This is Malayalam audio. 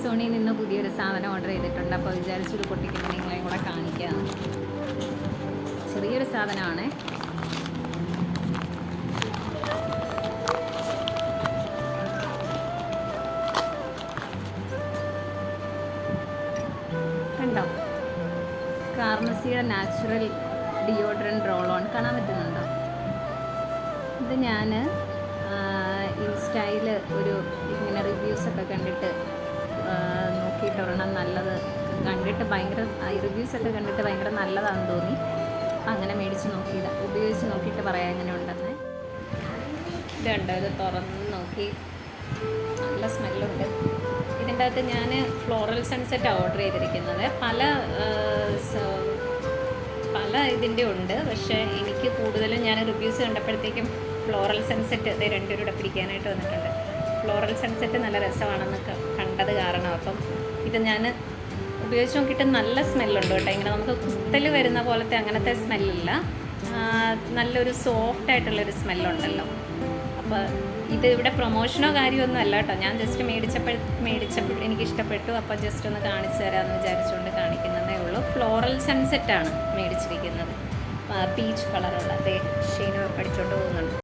ആമസോണിൽ നിന്ന് പുതിയൊരു സാധനം ഓർഡർ ചെയ്തിട്ടുണ്ട്. അപ്പോൾ വിചാരിച്ചൊരു പൊട്ടിക്കുമ്പോൾ നിങ്ങളെയും കൂടെ കാണിക്കാം. ചെറിയൊരു സാധനമാണ്. കണ്ടോ, കാർമസിയുടെ നാച്ചുറൽ ഡിയോഡ്രൻറ്റ് റോൾ ഓൺ കാണാൻ പറ്റുന്നുണ്ടോ? ഇത് ഞാൻ ഇൻസ്റ്റയിൽ ഒരു ഇങ്ങനെ റിവ്യൂസൊക്കെ കണ്ടിട്ട് നോക്കിയിട്ട് ഒരെണ്ണം നല്ലത് കണ്ടിട്ട് റിവ്യൂസൊക്കെ കണ്ടിട്ട് ഭയങ്കര നല്ലതാണെന്ന് തോന്നി. അങ്ങനെ മേടിച്ച് നോക്കിയത്, ഉപയോഗിച്ച് നോക്കിയിട്ട് പറയാം എങ്ങനെ ഉണ്ടെന്ന്. ഇതുണ്ടോ, ഇത് തുറന്ന് നോക്കി, നല്ല സ്മെല്ലുണ്ട്. ഇതിൻ്റെ അകത്ത് ഞാൻ ഫ്ലോറൽ സൺസെറ്റാണ് ഓർഡർ ചെയ്തിരിക്കുന്നത്. പല ഇതിൻ്റെ ഉണ്ട്, പക്ഷേ എനിക്ക് കൂടുതലും ഞാൻ റിവ്യൂസ് കണ്ടപ്പോഴത്തേക്കും ഫ്ലോറൽ സൺസെറ്റ് അതേ രണ്ടുപേരുടെ പിടിക്കാനായിട്ട് വന്നിട്ടുണ്ട്. ഫ്ലോറൽ സൺസെറ്റ് നല്ല രസമാണെന്ന് കണ്ടത് കാരണം അപ്പം ഇത് ഞാൻ ഉപയോഗിച്ച് നോക്കിയിട്ട് നല്ല സ്മെല്ലുണ്ട് കേട്ടോ. ഇങ്ങനെ നമുക്ക് കുത്തൽ വരുന്ന പോലത്തെ അങ്ങനത്തെ സ്മെല്ലില്ല, നല്ലൊരു സോഫ്റ്റായിട്ടുള്ളൊരു സ്മെല്ലുണ്ടല്ലോ. അപ്പോൾ ഇത് ഇവിടെ പ്രൊമോഷനോ കാര്യമൊന്നും അല്ല കേട്ടോ. ഞാൻ ജസ്റ്റ് മേടിച്ചപ്പോൾ എനിക്കിഷ്ടപ്പെട്ടു, അപ്പോൾ ജസ്റ്റ് ഒന്ന് കാണിച്ചു തരാമെന്ന് വിചാരിച്ചുകൊണ്ട് കാണിക്കുന്നതേ ഉള്ളൂ. ഫ്ലോറൽ സൺസെറ്റാണ് മേടിച്ചിരിക്കുന്നത്, പീച്ച് കളറുള്ള. അതേ ഷെയ്ന് പഠിച്ചോണ്ട് പോകുന്നുണ്ട്.